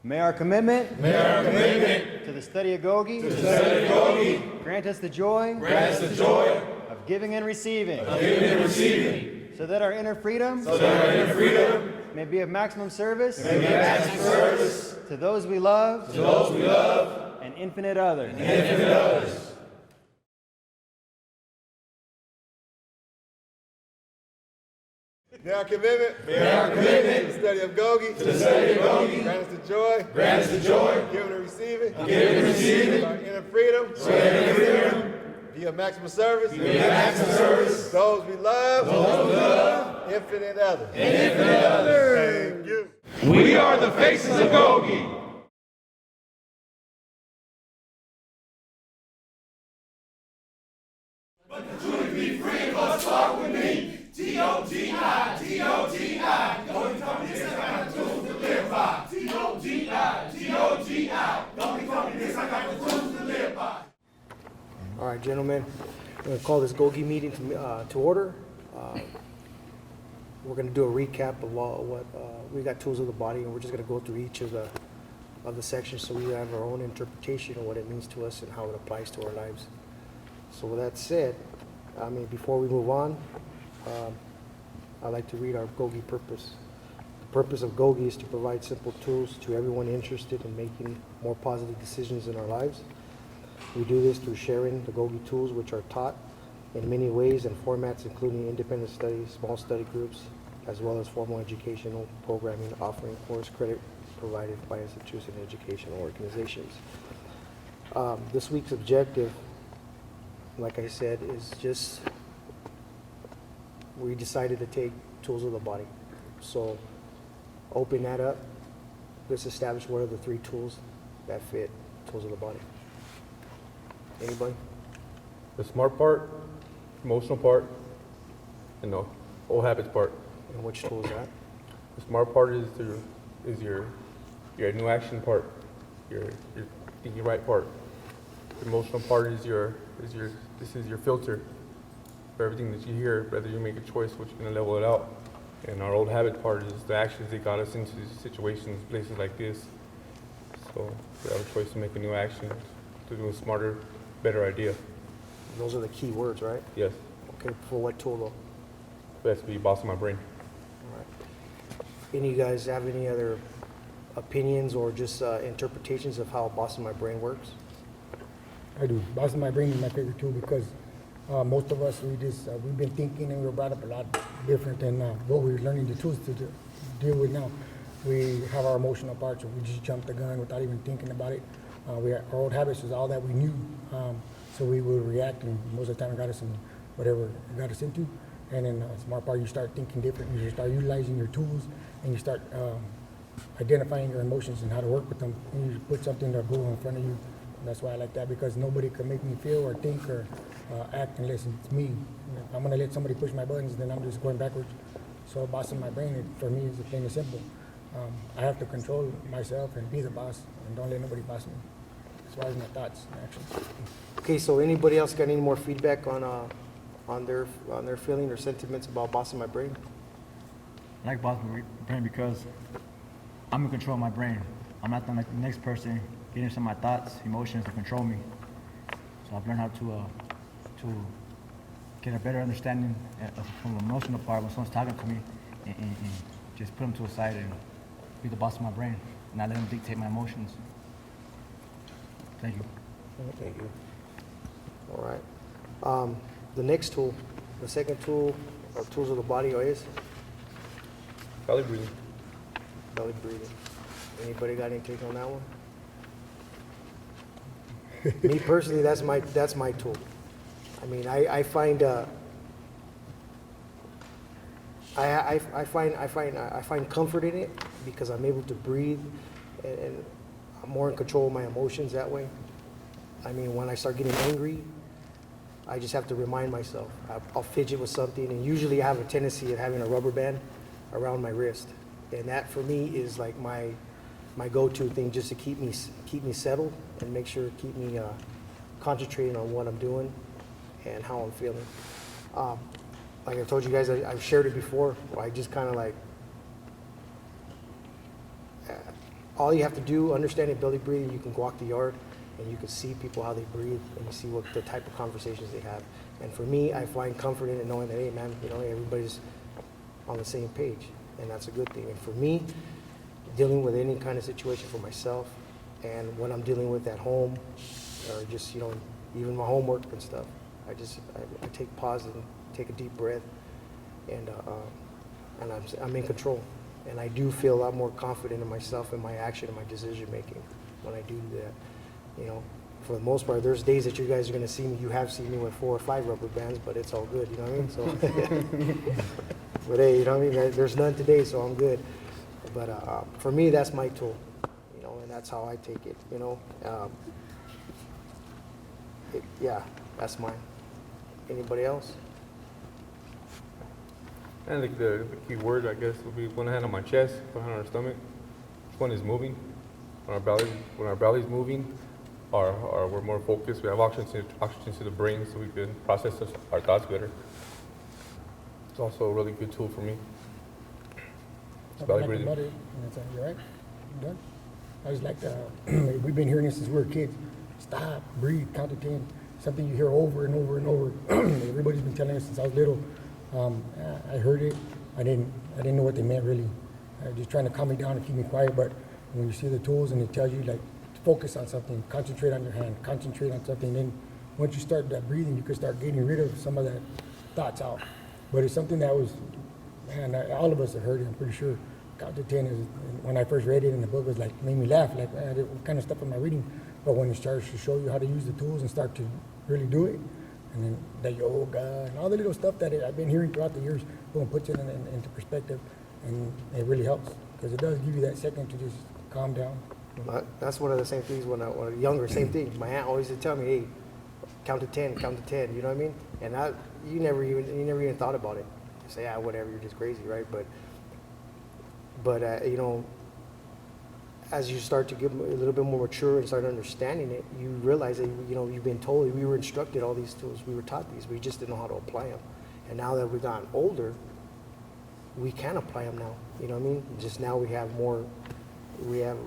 May our commitment to the study of Gogi grant us the joy of giving and receiving, so that our inner freedom may be of maximum service to those we love and infinite others. May our commitment to the study of Gogi grant us the joy of giving and receiving our inner freedom be of maximum service those we love infinite others. Thank you. We are the faces of Gogi. But the truth be free must start with me. G-O-G-I, G-O-G-I. Don't tell me this, I got the tools to live by. G-O-G-I, G-O-G-I. Don't tell me this, I got the tools to live by. All right, gentlemen, we're going to call this Gogi meeting to order. We're going to do a recap of what we got tools of the body, and we're just going to go through each of the sections so we have our own interpretation of what it means to us and how it applies to our lives. So with that said, before we move on, I'd like to read our Gogi purpose. The purpose of Gogi is to provide simple tools to everyone interested in making more positive decisions in our lives. We do this through sharing the Gogi tools, which are taught in many ways and formats, including independent studies, small study groups, as well as formal educational programming, offering course credit provided by institutions and educational organizations. This week's objective, like I said, is just we decided to take tools of the body. So open that up. Let's establish what are the three tools that fit tools of the body. Anybody? The smart part, emotional part, and the old habits part. And which tool is that? The smart part is your new action part, your thinking right part. The emotional part is your filter for everything that you hear, whether you make a choice, which you're gonna level it out. And our old habit part is the actions that got us into situations, places like this. So we have a choice to make a new action, to do a smarter, better idea. Those are the key words, right? Yes. Okay, for what tool though? It has to be boss of my brain. All right. Any of you guys have any other opinions or just interpretations of how boss of my brain works? I do. Boss of my brain is my favorite tool because most of us, we've been thinking and we were brought up a lot different than what we're learning the tools to deal with now. We have our emotional parts, so we just jump the gun without even thinking about it. Our old habits is all that we knew, so we would react, and most of the time it got us in whatever it got us into. And then the smart part, you start thinking different, you start utilizing your tools, and you start identifying your emotions and how to work with them. And you put something to go in front of you. That's why I like that, because nobody can make me feel or think or act unless it's me. If I'm gonna let somebody push my buttons, then I'm just going backwards. So bossing my brain, for me, is plain and simple. I have to control myself and be the boss, and don't let nobody boss me. As far as my thoughts and actions. Okay, so anybody else got any more feedback on their feeling or sentiments about bossing my brain? I like bossing my brain because I'm in control of my brain. I'm not the next person getting some of my thoughts, emotions to control me. So I've learned how to get a better understanding from the emotional part when someone's talking to me, and just put them to a side and be the boss of my brain, and not let them dictate my emotions. Thank you. Thank you. All right. The next tool, the second tool, or tools of the body is? Belly breathing. Belly breathing. Anybody got any take on that one? Me personally, that's my tool. I mean, I find comfort in it because I'm able to breathe, and I'm more in control of my emotions that way. I mean, when I start getting angry, I just have to remind myself. I'll fidget with something, and usually I have a tendency of having a rubber band around my wrist, and that for me is like my go-to thing, just to keep me settled and make sure keep me concentrating on what I'm doing and how I'm feeling. Like I told you guys, I've shared it before. I just kind of like all you have to do, understanding belly breathing, you can walk the yard and you can see people how they breathe and you see what the type of conversations they have. And for me, I find comfort in it knowing that, hey man, you know, everybody's on the same page, and that's a good thing. And for me, dealing with any kind of situation for myself, and when I'm dealing with at home, or just, you know, even my homework and stuff, I take pause and take a deep breath, and I'm in control. And I do feel a lot more confident in myself and my action and my decision making when I do that. You know, for the most part, there's days that you guys are going to see me. You have seen me with 4 or 5 rubber bands, but it's all good. You know what I mean? So, but hey, you know what I mean? There's none today, so I'm good. But for me, that's my tool. You know, and that's how I take it. You know, yeah, that's mine. Anybody else? And the key word, I guess, would be one hand on my chest, one hand on our stomach. Each one is moving. When our belly's moving, we're more focused. We have oxygen to the brain, so we can process our thoughts better. It's also a really good tool for me. It's belly breathing. You all right? You done? I was like, we've been hearing this since we were kids. Stop, breathe, count to 10. Something you hear over and over and over. Everybody's been telling us since I was little. I heard it. I didn't know what they meant really. Just trying to calm me down and keep me quiet. But when you see the tools and it tells you like focus on something, concentrate on your hand, concentrate on something. Then once you start that breathing, you can start getting rid of some of that thoughts out. But it's something that was, man, all of us have heard it. I'm pretty sure. Count to 10 is, when I first read it in the book, was like made me laugh. Like, man, what kind of stuff am I reading? But when it starts to show you how to use the tools and start to really do it, and then the yoga and all the little stuff that I've been hearing throughout the years, boom, puts it into perspective, and it really helps because it does give you that second to just calm down. That's one of the same things when I was younger. Same thing. My aunt always would tell me, "Hey, count to 10, count to 10." You know what I mean? And you never even thought about it. You say, "Ah, whatever. You're just crazy, right?" But you know, as you start to get a little bit more mature and start understanding it, you realize that, you know, you've been told, we were instructed all these tools, we were taught these, we just didn't know how to apply them. And now that we've gotten older, we can apply them now. You know what I mean? Just now we have more. We have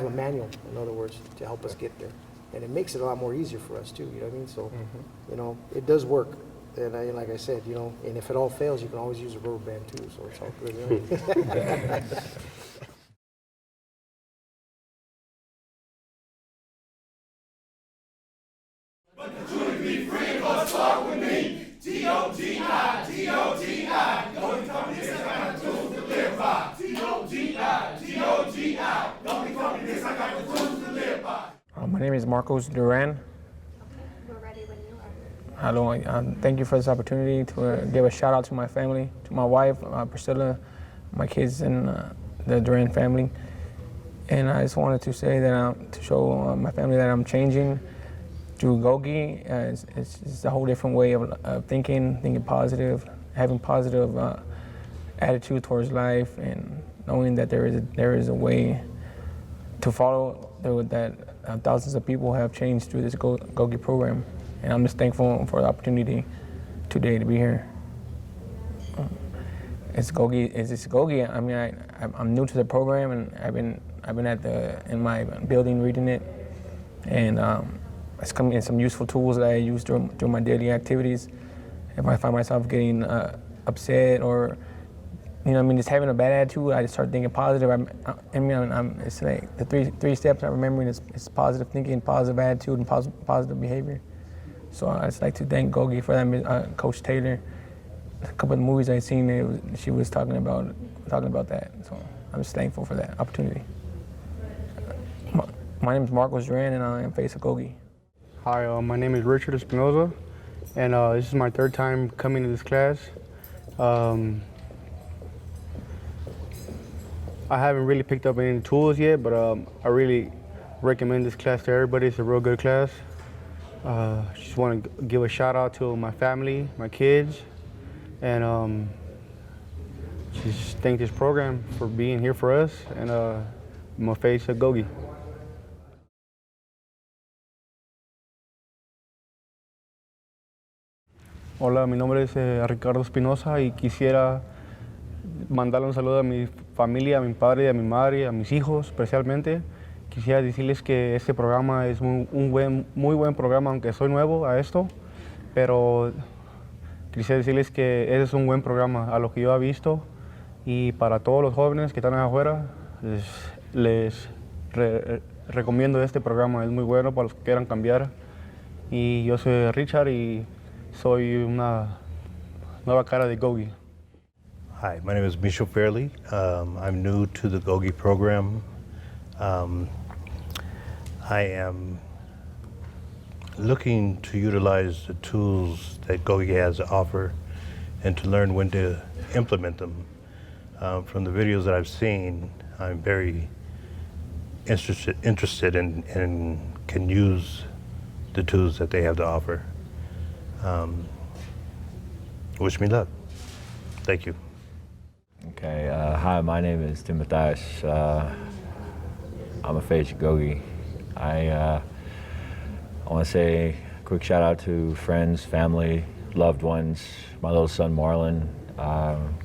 a manual, in other words, to help us get there, and it makes it a lot more easier for us too. You know what I mean? So, you know, it does work. And like I said, you know, and if it all fails, you can always use a rubber band too. So it's all good. You know? But the truth be free must start with me. T-O-G-I, T-O-G-I. Don't become this, I got the tools to live by. T-O-G-I, T-O-G-I. Don't become this, I got the tools to live by. My name is Marcos Duran. We're ready when you are. Hello, thank you for this opportunity to give a shout out to my family, to my wife, Priscilla, my kids, and the Duran family. And I just wanted to say that to show my family that I'm changing through Gogi. It's a whole different way of thinking positive, having positive attitude towards life, and knowing that there is a way to follow that thousands of people have changed through this Gogi program. And I'm just thankful for the opportunity today to be here. It's Gogi. I mean, I'm new to the program, and I've been in my building reading it, and it's coming in some useful tools that I use during my daily activities. If I find myself getting upset or, you know, I mean, just having a bad attitude, I just start thinking positive. It's like the three steps I'm remembering is positive thinking, positive attitude, and positive behavior. So I just like to thank Gogi for that. Coach Taylor, a couple of the movies I've seen, she was talking about that. So I'm just thankful for that opportunity. My name is Marcos Duran, and I am face of Gogi. Hi, my name is Richard Espinoza, and this is my third time coming to this class. I haven't really picked up any tools yet, but I really recommend this class to everybody. It's a real good class. Just want to give a shout out to my family, my kids, and just thank this program for being here for us, and my face of Gogi. Hola, mi nombre es Ricardo Espinosa y quisiera mandarle un saludo a mi familia, a mi padre, a mi madre, a mis hijos especialmente. Quisiera decirles que este programa es muy buen programa, aunque soy nuevo a esto, pero quisiera decirles que ese es un buen programa a lo que yo he visto, y para todos los jóvenes que están allá afuera, les recomiendo este programa, es muy bueno para los que quieran cambiar. Y yo soy Richard y soy una nueva cara de Gogi. Hi, my name is Michel Fairley. I'm new to the Gogi program. I am looking to utilize the tools that Gogi has to offer and to learn when to implement them. From the videos that I've seen, I'm very interested in and can use the tools that they have to offer. Wish me luck. Thank you. Okay, hi, my name is Tim Mathias. I'm a face of Gogi. I want to say a quick shout out to friends, family, loved ones, my little son Marlon,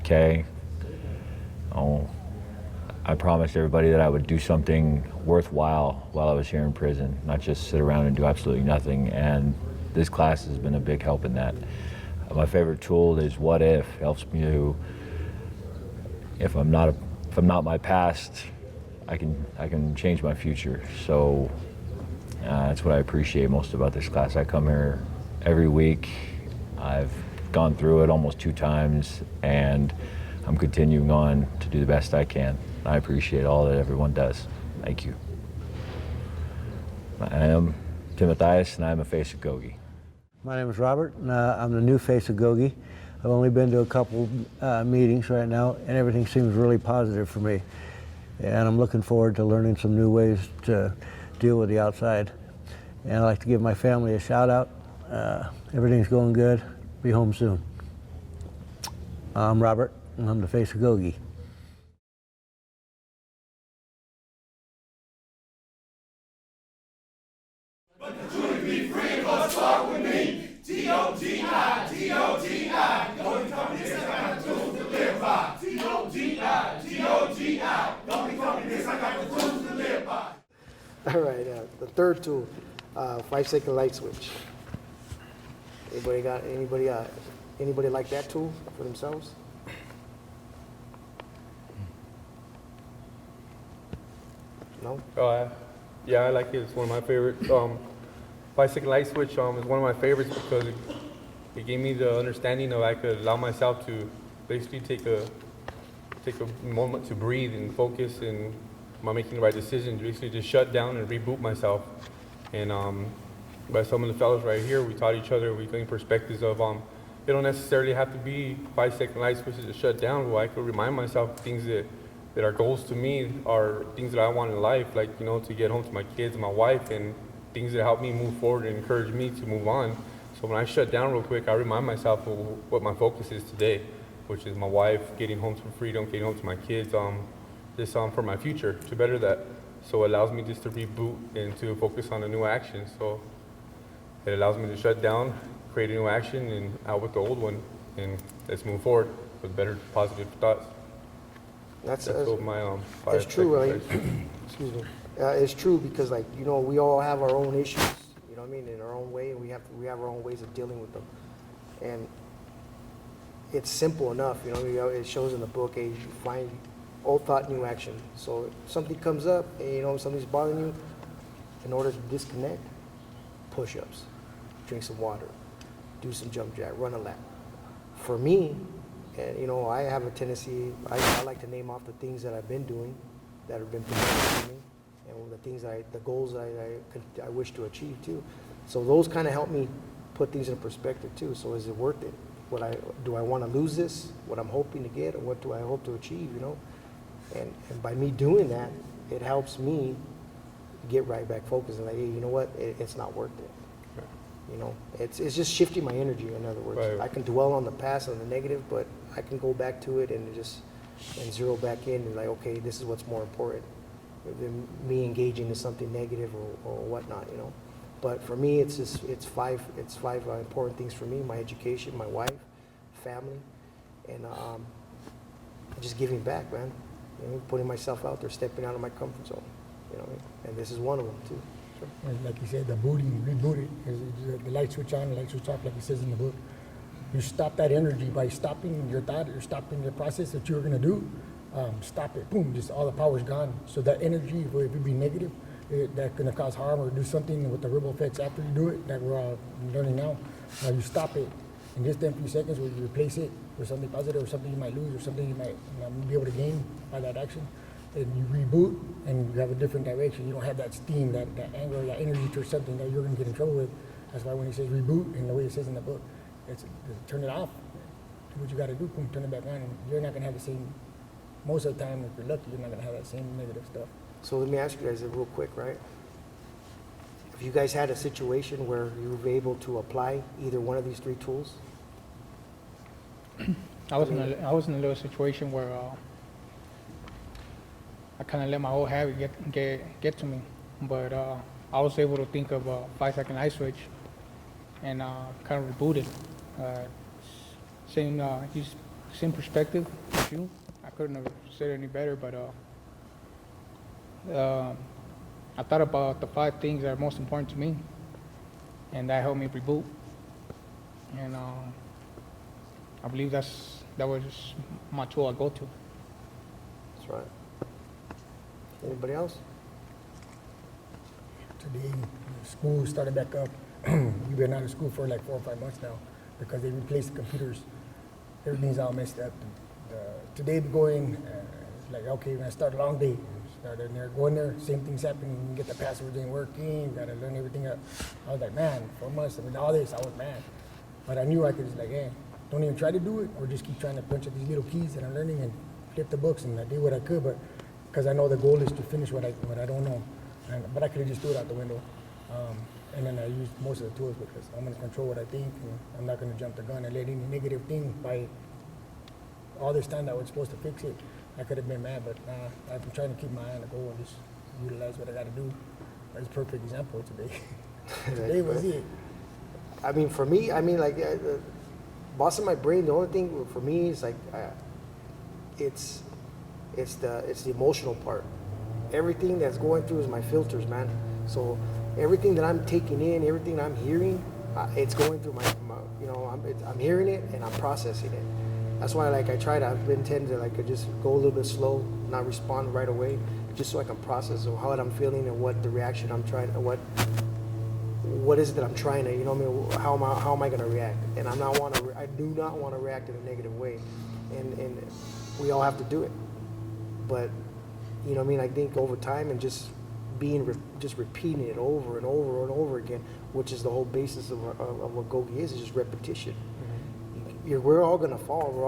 Kay. I promised everybody that I would do something worthwhile while I was here in prison, not just sit around and do absolutely nothing, and this class has been a big help in that. My favorite tool is What If. It helps me to, if I'm not my past, I can change my future. So that's what I appreciate most about this class. I come here every week. I've gone through it almost 2 times, and I'm continuing on to do the best I can. I appreciate all that everyone does. Thank you. I am Tim Mathias, and I'm a face of Gogi. My name is Robert, and I'm the new face of Gogi. I've only been to a couple meetings right now, and everything seems really positive for me. And I'm looking forward to learning some new ways to deal with the outside. And I'd like to give my family a shout out. Everything's going good. Be home soon. I'm Robert, and I'm the face of Gogi. T-O-G-I, T-O-G-I, Gogi Company, this I got the tools to live by. T-O-G-I, T-O-G-I, Gogi Company, this I got the tools to live by. All right, the third tool, 5-second light switch. Anybody like that tool for themselves? No? Yeah, I like it. It's one of my favorites. 5-second light switch is one of my favorites because it gave me the understanding of I could allow myself to basically take a moment to breathe and focus, and am I making the right decision? Basically just shut down and reboot myself. And by some of the fellows right here, we taught each other, we gained perspectives of it don't necessarily have to be 5-second light switches to shut down. Well, I could remind myself things that are goals to me, are things that I want in life, like, you know, to get home to my kids and my wife, and things that help me move forward and encourage me to move on. So when I shut down real quick, I remind myself of what my focus is today, which is my wife, getting home to freedom, getting home to my kids, this for my future, to better that. So it allows me just to reboot and to focus on a new action. So it allows me to shut down, create a new action, and out with the old one, and let's move forward with better, positive thoughts. That's my it's true, right? Excuse me. It's true because, like, you know, we all have our own issues, you know what I mean, in our own way, and we have our own ways of dealing with them. And it's simple enough, you know, it shows in the book, you find old thought, new action. So if something comes up and, you know, something's bothering you, in order to disconnect, push-ups, drink some water, do some jump jack, run a lap. For me, and, you know, I have a tendency, I like to name off the things that I've been doing that have been productive to me, and the things the goals I wish to achieve too. So those kind of help me put things in perspective too. So is it worth it? Do I want to lose this? What I'm hoping to get, or what do I hope to achieve? You know, and by me doing that, it helps me get right back focused and like, hey, you know what? It's not worth it. Right. You know, it's just shifting my energy. In other words, right. I can dwell on the past and the negative, but I can go back to it and zero back in and like, okay, this is what's more important than me engaging in something negative or whatnot, you know. But for me, it's five important things for me: my education, my wife, family, and just giving back, man. You know, putting myself out there, stepping out of my comfort zone. You know, and this is one of them too. And like you said, the booting, rebooting, the light switch on, the light switch off, like it says in the book. You stop that energy by stopping your thought or stopping your process that you're gonna do. Stop it, boom, just all the power's gone. So that energy, if it be negative, that's gonna cause harm or do something with the ripple effects after you do it, that we're all learning now. You stop it in just them few seconds where you replace it with something positive or something you might lose or something you might be able to gain by that action. And you reboot and you have a different direction. You don't have that steam, that anger, that energy towards something that you're gonna get in trouble with. That's why when he says reboot, and the way it says in the book, it's turn it off. Do what you gotta do, boom, turn it back on. And you're not gonna have the same, most of the time, if you're lucky, you're not gonna have that same negative stuff. So let me ask you guys real quick, right? Have you guys had a situation where you were able to apply either one of these three tools? I was in a little situation where I kind of let my old habit get to me, but I was able to think of a 5-second light switch and kind of rebooted. Same perspective as you. I couldn't have said it any better, but I thought about the 5 things that are most important to me, and that helped me reboot. And I believe that was my tool I go to. That's right. Anybody else? Today, school started back up. We've been out of school for like 4 or 5 months now because they replaced the computers. Everything's all messed up. Today, we go in, it's like, okay, we're gonna start a long day. Start in there, go in there, same thing's happening. You get the passwords ain't working, you gotta learn everything up. I was like, man, 4 months, I mean, all this, I was mad. But I knew I could just like, hey, don't even try to do it or just keep trying to punch at these little keys that I'm learning and flip the books, and I did what I could, but because I know the goal is to finish what I don't know. But I could have just threw it out the window. And then I used most of the tools because I'm going to control what I think, and I'm not going to jump the gun and let any negative thing by all this time that I was supposed to fix it. I could have been mad, but I've been trying to keep my eye on the goal and just utilize what I got to do. That's a perfect example today. Today was it. I mean, for me, like, bossing my brain, the only thing for me is like, it's the emotional part. Everything that's going through is my filters, man. So everything that I'm taking in, everything I'm hearing, it's going through my you know, I'm hearing it and I'm processing it. That's why, like, I've been tending to like just go a little bit slow, not respond right away, just so I can process how I'm feeling and what the reaction I'm trying, what is it that I'm trying to, you know what I mean? How am I going to react? And I do not want to react in a negative way, and we all have to do it. But you know what I mean? I think over time and just repeating it over and over and over again, which is the whole basis of what Gogi is just repetition. We're all gonna fall. We're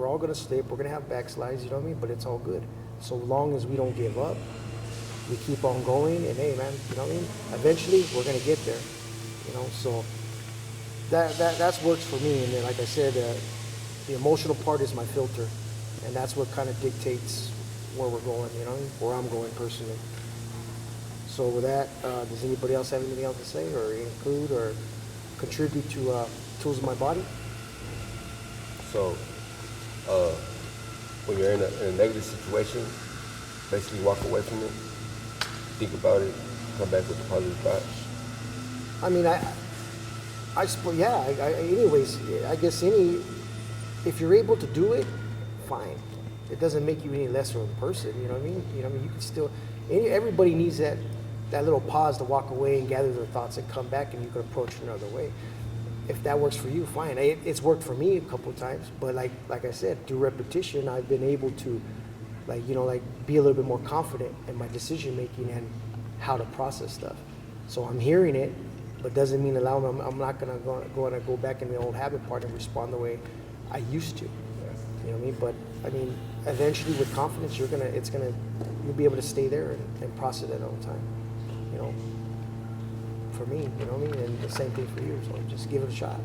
all gonna slip. We're gonna have backslides. You know what I mean? But it's all good. So long as we don't give up, we keep on going. And hey, man, you know what I mean? Eventually, we're gonna get there. You know, so that's works for me. And then, like I said, the emotional part is my filter, and that's what kind of dictates where we're going. You know, where I'm going personally. So with that, does anybody else have anything else to say or include or contribute to Tools of My Body? So, when you're in a negative situation, basically walk away from it, think about it, come back with the positive thoughts. I mean, I suppose, yeah. Anyways, I guess if you're able to do it, fine. It doesn't make you any less of a person. You know what I mean? You know what I mean? You can still. Everybody needs that little pause to walk away and gather their thoughts and come back, and you can approach it another way. If that works for you, fine. It's worked for me a couple of times, but like I said, through repetition, I've been able to, be a little bit more confident in my decision making and how to process stuff. So I'm hearing it, but doesn't mean I'm not gonna go back in the old habit part and respond the way I used to. You know what I mean? But I mean, eventually, with confidence, you'll be able to stay there and process it all the time. You know. For me, you know what I mean? And the same thing for you, so just give it a shot.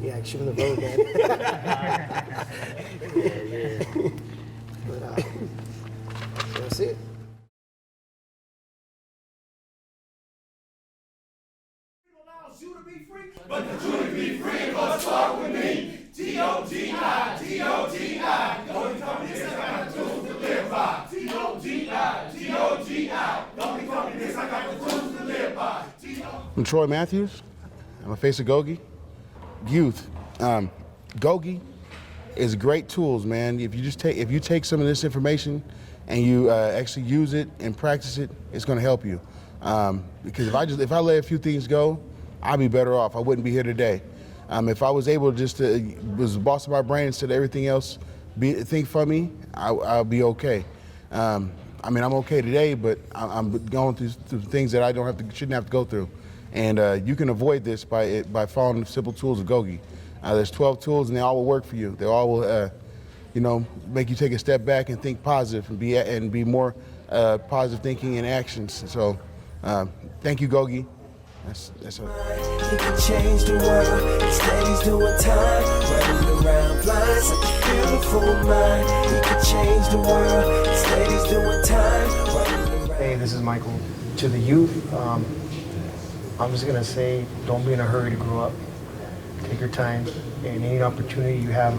Yeah, shoot in the road, man. yeah. But so that's it. But the truth to be free must start with me. T-O-G-I, T-O-G-I. Don't tell me this kind of I'm Troy Matthews. I'm a face of Gogi. Youth. Gogi is great tools, man. If you take some of this information and you actually use it and practice it, it's going to help you. Because if I let a few things go, I'd be better off. I wouldn't be here today. If I was able just to was the boss of my brain instead of everything else think for me, I'll be okay. I mean, I'm okay today, but I'm going through things that I shouldn't have to go through. And you can avoid this by following the simple tools of Gogi. There's 12 tools, and they all will work for you. They all will, make you take a step back and think positive and be more positive thinking and actions. So, thank you, Gogi. That's it. He can change the world. Instead, he's doing time, running around blind. Such a beautiful mind. He can change the world. Instead, he's doing time, running around. Hey, this is Michael. To the youth, I'm just gonna say, don't be in a hurry to grow up. Take your time, and any opportunity you have,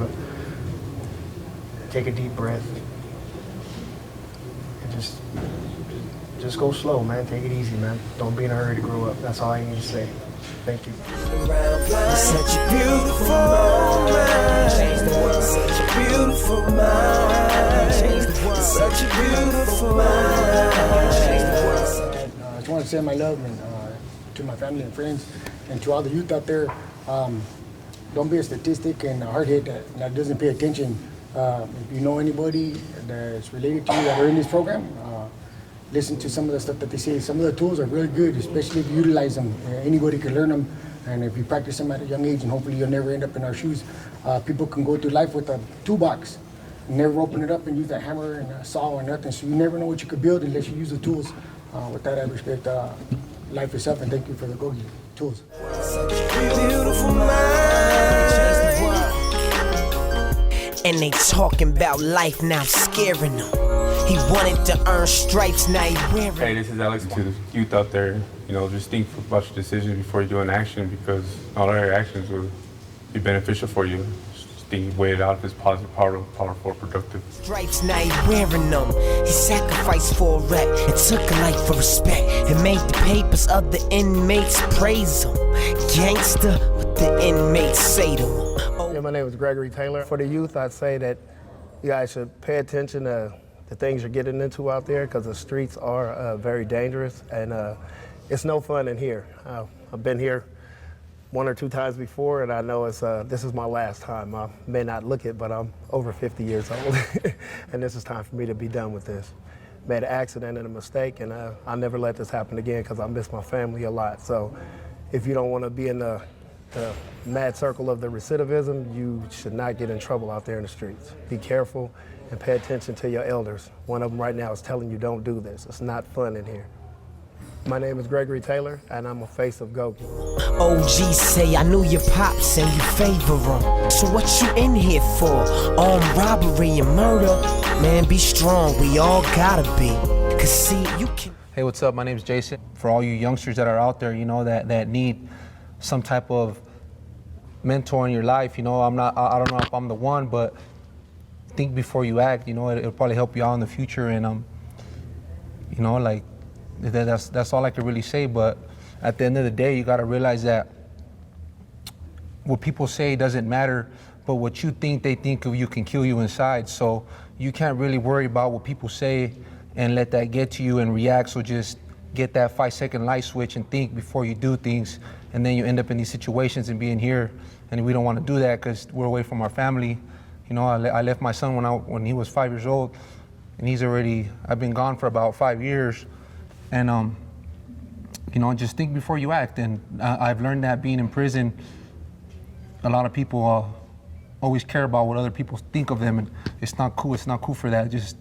take a deep breath. And just go slow, man. Take it easy, man. Don't be in a hurry to grow up. That's all I need to say. Thank you. Such a beautiful mind. Change the world. Such a beautiful mind. Change the world. Such a beautiful mind. Change the world. I just want to send my love to my family and friends, and to all the youth out there. Don't be a statistic and a hardhead that doesn't pay attention. If you know anybody that's related to you that are in this program, listen to some of the stuff that they say. Some of the tools are really good, especially if you utilize them. Anybody can learn them, and if you practice them at a young age, and hopefully you'll never end up in our shoes. People can go through life with a toolbox, and never open it up and use a hammer and a saw or nothing, so you never know what you could build unless you use the tools. With that, I respect life itself, and thank you for the Gogi tools. Beautiful mind. And they talking about life now scaring them. He wanted to earn stripes, now he wearing. Hey, this is Alex. To the youth out there, just think about your decisions before you do an action, because all our actions will be beneficial for you. Just think, weigh it out if it's positive, powerful, productive. Stripes, now he wearing them. He sacrificed for a rep and took a life for respect and made the papers of the inmates praise him. Gangster, what the inmates say to him. Yeah, my name is Gregory Taylor. For the youth, I'd say that you guys should pay attention to the things you're getting into out there, because the streets are very dangerous, and it's no fun in here. I've been here 1 or 2 times before, and I know this is my last time. I may not look it, but I'm over 50 years old, and this is time for me to be done with this. Made an accident and a mistake, and I'll never let this happen again, because I miss my family a lot. So if you don't want to be in the mad circle of the recidivism, you should not get in trouble out there in the streets. Be careful and pay attention to your elders. One of them right now is telling you don't do this. It's not fun in here. My name is Gregory Taylor, and I'm a face of Gogi. OG say I knew your pops and you favor him. So what you in here for? Armed robbery and murder? Man, be strong, we all gotta be. Cause see, you can... Hey, what's up? My name's Jason. For all you youngsters that are out there, that need some type of mentor in your life, I don't know if I'm the one, but think before you act. It'll probably help you out in the future, and that's all I can really say. But at the end of the day, you got to realize that what people say doesn't matter, but what you think they think of you can kill you inside. So you can't really worry about what people say and let that get to you and react. So just get that 5-second light switch and think before you do things, and then you end up in these situations and being here, and we don't want to do that because we're away from our family. I left my son when he was 5 years old, and I've been gone for about 5 years, and just think before you act. And I've learned that being in prison, a lot of people always care about what other people think of them, and it's not cool. It's not cool for that. Just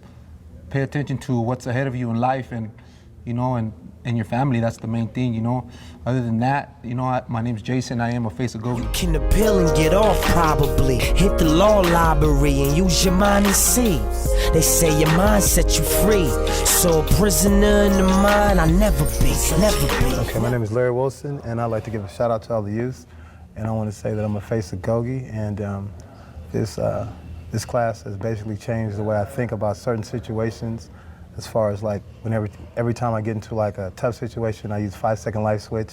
pay attention to what's ahead of you in life, and and your family. That's the main thing. Other than that, my name's Jason. I am a face of Gogi. You can appeal and get off probably. Hit the law library and use your mind and see. They say your mind set you free. So a prisoner in the mind, I never be. Okay, my name is Larry Wilson, and I'd like to give a shout out to all the youth. And I want to say that I'm a face of Gogi, and this class has basically changed the way I think about certain situations. As far as every time I get into a tough situation, I use 5-second light switch.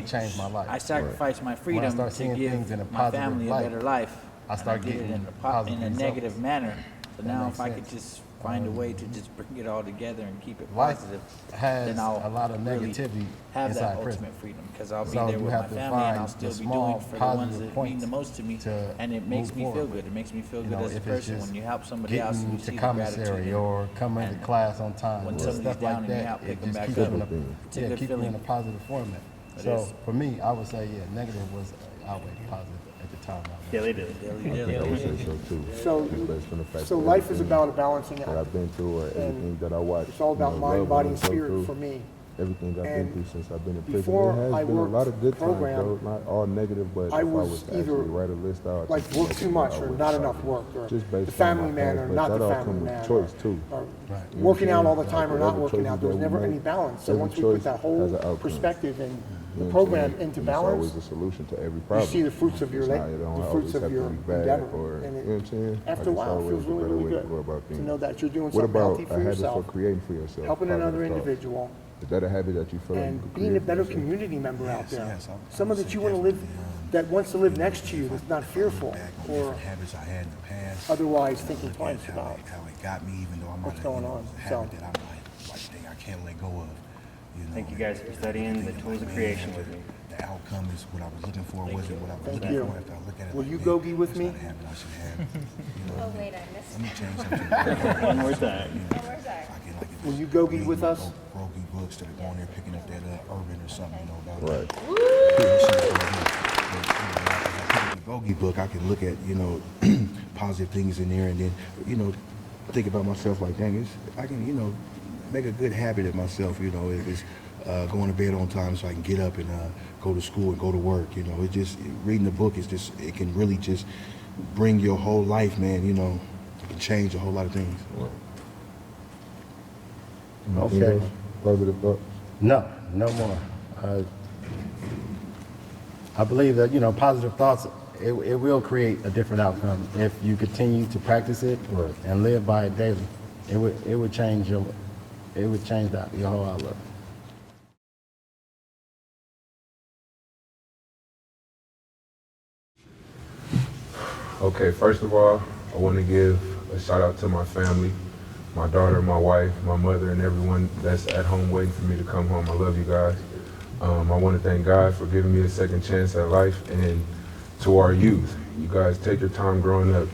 made, changed my life. I sacrificed my When I freedom start to seeing give things in a my positive family a light, better life. I start did it getting in a positive negative results. manner. So now if I could just find a way to just bring it all together and keep it Life positive, has then I'll a lot of really negativity have that inside prison. ultimate freedom, because I'll be So there you with my have to family and I'll find still the be small doing for the ones positive that mean points the most to me, to and it makes move me feel forward. good. It makes me feel You good know, as a if it's person just when you help somebody else and getting you to see the commissary gratitude. or coming to and class on time, when or somebody's stuff down like and you that, help pick it them just back keeps up, you in it's a a, good keep you in feeling. a positive format. It So is. for me, I would say, negative was outweigh positive at the time. Daily, daily. Daily, I would daily. say so too. So- Just based on the fact so that life is everything about a balancing that act. I've been through, or everything that I watched. It's all about you know, mind, loved body, and ones go spirit through, for me. Everything I've been And through since I've been in prison. before There has I been a worked lot of good times, program, though. Not all negative, but I if I was was to either, actually write a list out, like work too much or not enough work, or just the based family on my man past, or but not that the all family come man, with choice too. or You know what working I'm out all saying? the time or Like, not every working choice out. There was that we never make, any balance. So every once we put choice that has whole an outcome. perspective and You the know what I'm program saying? into And it's always balance, a solution to every you problem. see the fruits of your It's la- not- it don't the always fruits of have to your be bad, endeavor. or, And you know what I'm saying? after Like, a it's while, it always feels a really, better really way to good go about to things. know that you're doing What something about healthy a for habit yourself, for creating for yourself? helping another positive thoughts? individual, Is that a habit that you feel like you and could being a create for better yourself? community member out there. yes, I Someone would that say you want to live, definitely, that wants to live next to you, that's not fearful or different habits I had in the past. otherwise and I thinking look at twice how about how it got me, even though I might what's have, going on. a So, habit that I'm like, dang, I can't let go of. Thank you guys for studying the tools of creation with me. The outcome is what I was looking for, wasn't what I was Thank looking you. for. After I look at it, Will like, you man, go be with that's me? not a habit I should have. Oh, wait, I missed Let me change something. One more time. One more time. Will you go be with us? Grogi books that are going there picking up that urban or something, about Right. the Gogi book, I can look at, positive things in there, and then, think about myself like, dang, I can, make a good habit of myself, if it's going to bed on time so I can get up and go to school and go to work, reading the book is just, it can really just bring your whole life, man, it can change a whole lot of things. Okay. Positive thoughts? No more. I believe that, positive thoughts, it will create a different outcome if you continue to practice it and live by it daily. It would change your whole outlook. Okay, first of all, I want to give a shout out to my family, my daughter, my wife, my mother, and everyone that's at home waiting for me to come home. I love you guys. I want to thank God for giving me a second chance at life, and to our youth, you guys take your time growing up,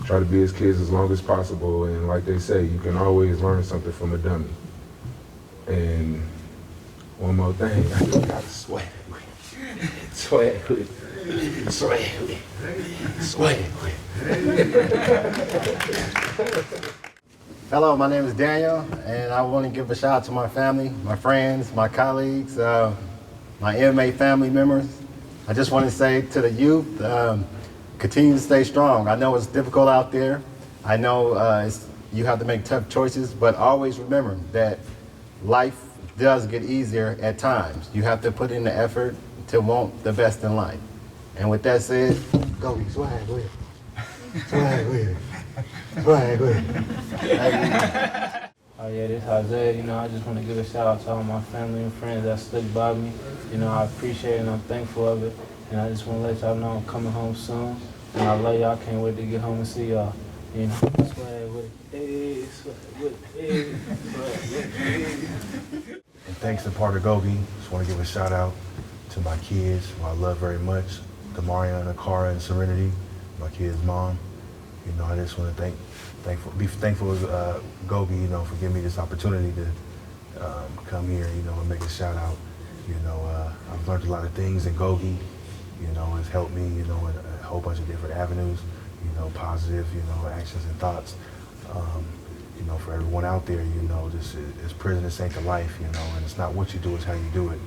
try to be as kids as long as possible, and like they say, you can always learn something from a dummy. And one more thing, I just got to swag with Hello, my name is Daniel, and I want to give a shout out to my family, my friends, my colleagues, my inmate family members. I just want to say to the youth, continue to stay strong. I know it's difficult out there. I know you have to make tough choices, but always remember that life does get easier at times. You have to put in the effort to want the best in life. And with that said, go swag with it. Swag with it. Swag with it. Oh yeah, this is Isaiah. I just want to give a shout out to all my family and friends that stuck by me. I appreciate it and I'm thankful of it. And I just want to let y'all know I'm coming home soon. And I love y'all. Can't wait to get home and see y'all. Swag with it. Hey, swag with it. Hey, swag with it. And thanks to part of Gogi, just want to give a shout out to my kids, who I love very much, Damarian, Akara, and Serenity, my kid's mom. I just want to be thankful to Gogi, for giving me this opportunity to come here, and make a shout out. I've learned a lot of things in Gogi. It's helped me, in a whole bunch of different avenues, positive, actions and thoughts. For everyone out there, this prison is ain't the life, and it's not what you do, it's how you do it.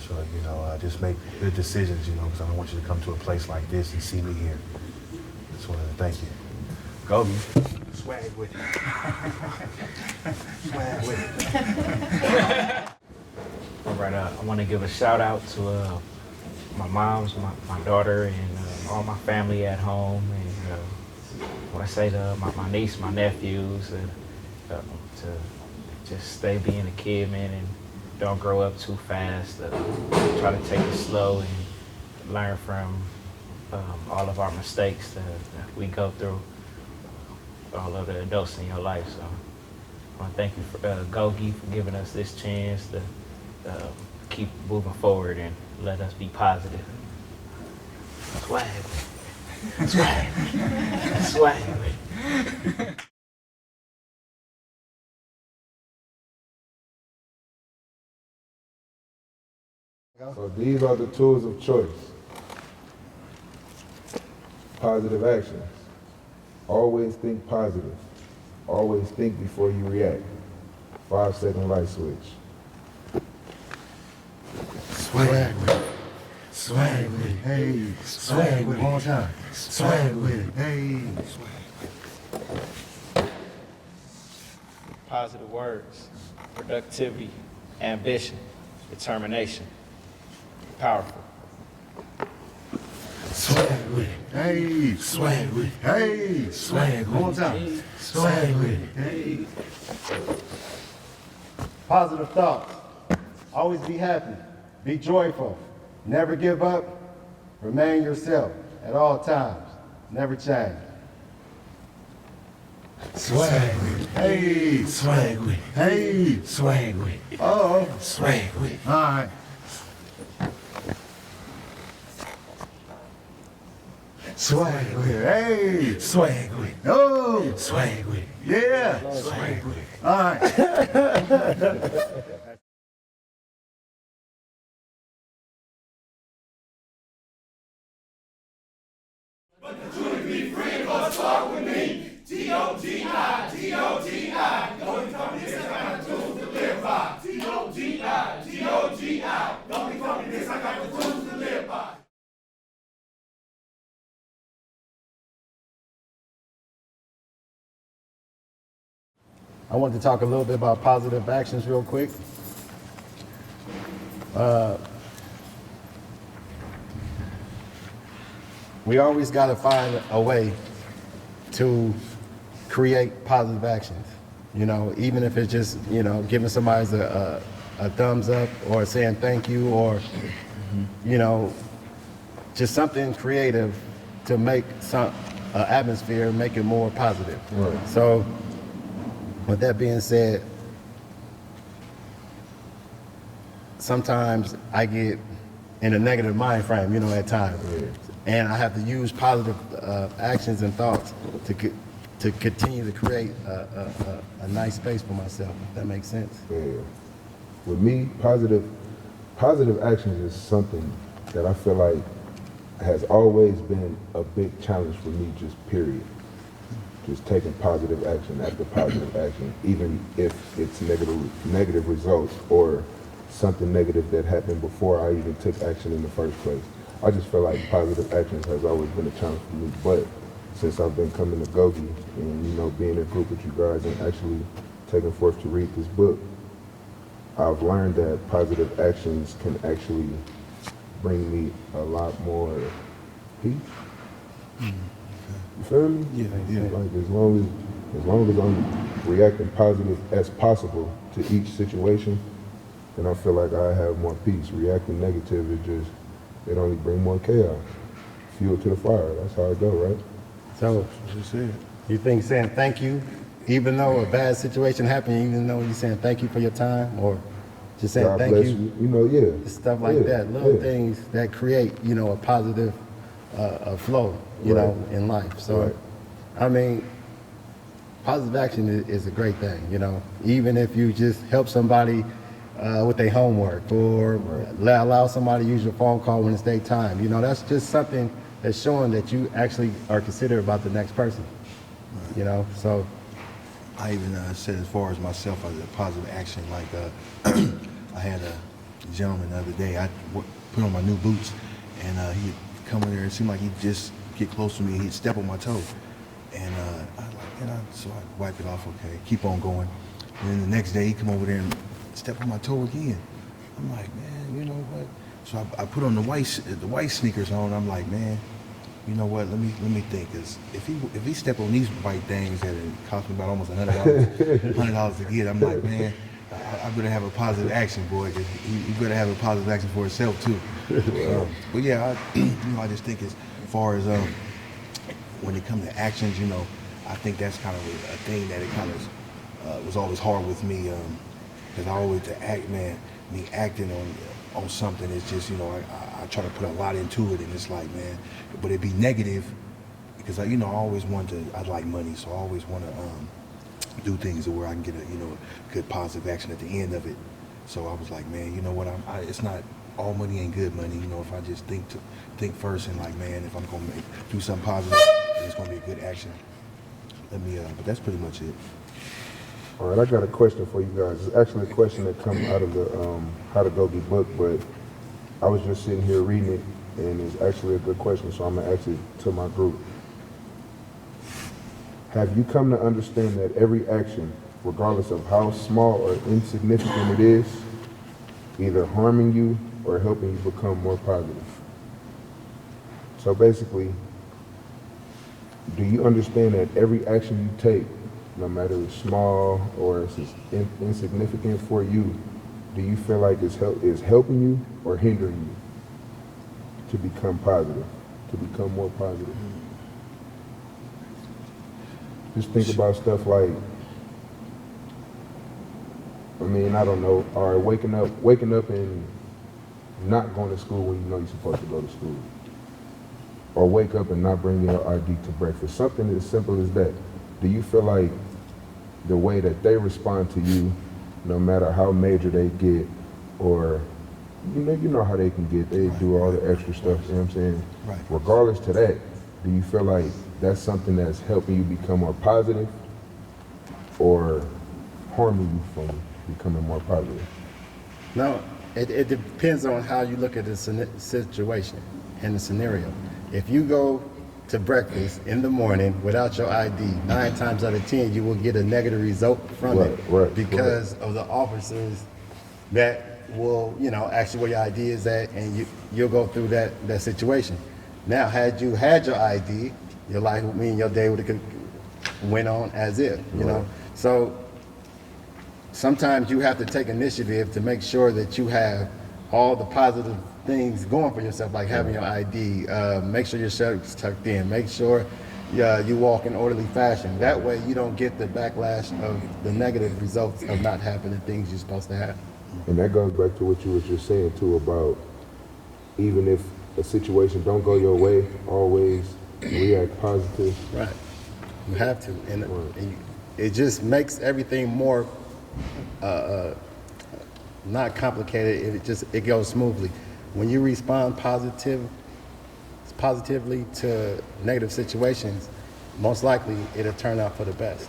So, just make good decisions, because I don't want you to come to a place like this and see me here. Just wanted to thank you. Gogi, swag with it. Swag with it. All right, I want to give a shout out to my moms, my daughter, and all my family at home. And what I say to my niece, my nephews, to just stay being a kid, man, and don't grow up too fast. Try to take it slow and learn from all of our mistakes that we go through. all of the adults in your life. So I want to thank you, for Gogi, for giving us this chance to keep moving forward and let us be positive. Swag. Swag. Swag. So these are the tools of choice. Positive actions. Always think positive. Always think before you react. 5-second light switch. Swag with it. Swag with it. Hey. Swag with it. One more time. Swag with it. Hey. Positive words, productivity, ambition, determination. Powerful. Swag with it. Hey. Swag with it. Hey. Swag. One more time. Swag with it. Hey. Positive thoughts. Always be happy. Be joyful. Never give up. Remain yourself at all times. Never change. Swag with it. Hey. Swag with it. Hey. Swag with it. Uh-oh. Swag with it. All right. Swag with it. Hey. Swag with it. Oh. Swag with it. Yeah. Swag with it. All right. But the truth be free, must start with me. T-O-G-I, T-O-G-I. Don't become this, I got the tools to live by. T-O-G-I, T-O-G-I. Don't become this, I got the tools to live by. I wanted to talk a little bit about positive actions real quick. We always got to find a way to create positive actions. You know, even if it's just, you know, giving somebody a thumbs up or saying thank you or, you know, just something creative to make some atmosphere, make it more positive. Right. So, with that being said, sometimes I get in a negative mind frame, you know, at times. Yeah. And I have to use positive actions and thoughts to continue to create a nice space for myself, if that makes sense. Yeah. With me, positive actions is something that I feel like has always been a big challenge for me, just period. Just taking positive action after positive action, even if it's negative results or something negative that happened before I even took action in the first place. I just feel like positive actions has always been a challenge for me, but since I've been coming to Gogi and, you know, being in a group with you guys and actually taking forth to read this book, I've learned that positive actions can actually bring me a lot more peace. You feel me? Yeah. Like as long as I'm reacting positive as possible to each situation, then I feel like I have more peace. Reacting negative, it only bring more chaos. Fuel to the fire. That's how it go, right? So, you think saying thank you, even though a bad situation happened, even though you're saying thank you for your time, or just saying God thank bless you, you know, yeah. stuff like that, little things that create, you know, a positive flow, you know, in life. So, I mean, positive action is a great thing, you know, even if you just help somebody with their homework or allow somebody to use your phone call when it's their time. You know, that's just something that's showing that you actually are considerate about the next person. You know, so. I even said as far as myself as a positive action, like I had a gentleman the other day, I put on my new boots and he'd come in there, it seemed like he'd just get close to me, he'd step on my toe. And so I wipe it off, okay, keep on going. And then the next day he'd come over there and step on my toe again. I'm like, man, you know what? So I put on the white sneakers on. I'm like, man, you know what? Let me think. Cause if he step on these white things that it cost me about almost $100 to get, I'm like, man, I better have a positive action, boy. Cause he better have a positive action for himself too. But yeah, I just think as far as when it comes to actions, you know, I think that's kind of a thing that it kind of was always hard with me, because I always me acting on something is just, I try to put a lot into it, and it's like, man, but it'd be negative because I always wanted to. I like money, so I always want to do things where I can get a good positive action at the end of it. So I was like, man, you know what? It's not all money ain't good money. If I just think first and like, man, if I'm gonna do something positive, it's gonna be a good action. But that's pretty much it. All right, I got a question for you guys. It's actually a question that comes out of the How to Gogi book, but I was just sitting here reading it, and it's actually a good question, so I'm gonna ask it to my group. Have you come to understand that every action, regardless of how small or insignificant it is, either harming you or helping you become more positive? So basically, do you understand that every action you take, no matter it's small or it's insignificant for you, do you feel like it's helping you or hindering you to become positive, to become more positive? Just think about stuff like, I don't know, or waking up and not going to school when you know you're supposed to go to school. Or wake up and not bring your ID to breakfast. Something as simple as that. Do you feel like the way that they respond to you, no matter how major they get, or you know how they can get, they do all the extra stuff, you know what I'm saying? Right. Regardless to that, do you feel like that's something that's helping you become more positive or harming you from becoming more positive? No, it depends on how you look at the situation and the scenario. If you go to breakfast in the morning without your ID, 9 times out of 10 you will get a negative result from it because of the officers that will, ask you where your ID is at, and you'll go through that situation. Now, had you had your ID, your life with me and your day would have went on as if, you know. So sometimes you have to take initiative to make sure that you have all the positive things going for yourself, like having your ID, make sure your shirt's tucked in, make sure you walk in orderly fashion. That way you don't get the backlash of the negative results of not having the things you're supposed to have. And that goes back to what you were just saying too about even if a situation don't go your way, always react positive. Right. You have to. And it just makes everything more not complicated. It goes smoothly. When you respond positively to negative situations, most likely it'll turn out for the best.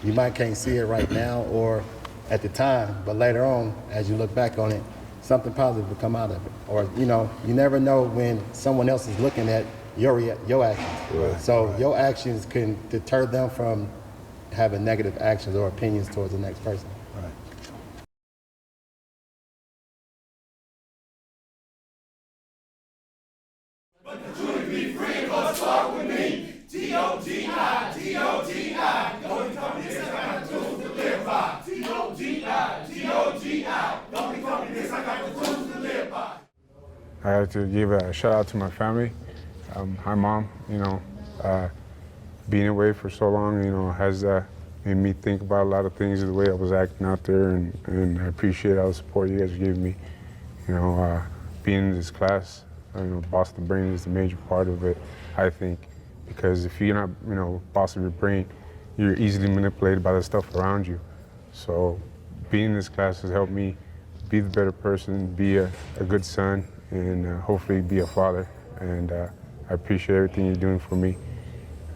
You might can't see it right now or at the time, but later on, as you look back on it, something positive will come out of it. Or, you never know when someone else is looking at your actions. So your actions can deter them from having negative actions or opinions towards the next person. G-O-G-I, G-O-G-I, Gogi Company, this I got the tools to live by. G-O-G-I, G-O-G-I, Gogi Company, this I got the tools to live by. I have to give a shout out to my family. Hi, Mom. Being away for so long, has made me think about a lot of things, the way I was acting out there, and I appreciate all the support you guys gave me. Being in this class, boss of the brain is the major part of it, I think, because if you're not, boss of your brain, you're easily manipulated by the stuff around you. So being in this class has helped me be the better person, be a good son, and hopefully be a father. And I appreciate everything you're doing for me.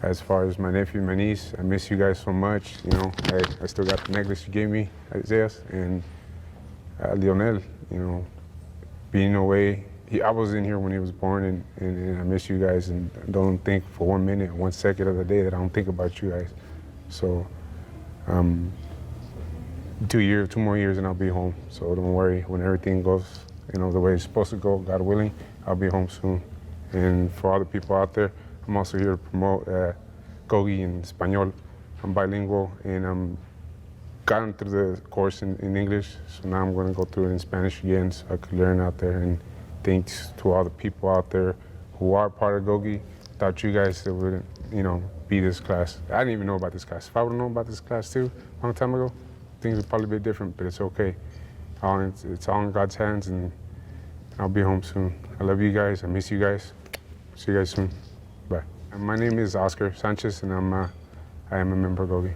As far as my nephew and my niece, I miss you guys so much. I still got the necklace you gave me, Isaiah, and Lionel, being away. I was in here when he was born, and I miss you guys, and don't think for 1 minute, 1 second of the day that I don't think about you guys. So 2 more years and I'll be home. So don't worry, when everything goes, the way it's supposed to go, God willing, I'll be home soon. And for all the people out there, I'm also here to promote Gogi in Espanol. I'm bilingual, and I'm gotten through the course in English, so now I'm going to go through it in Spanish again so I could learn out there. And thanks to all the people out there who are part of Gogi. Without you guys, it wouldn't, be this class. I didn't even know about this class. If I would have known about this class too a long time ago, things would probably be different, but it's okay. It's all in God's hands, and I'll be home soon. I love you guys. I miss you guys. See you guys soon. Bye. My name is Oscar Sanchez, and I am a member of Gogi.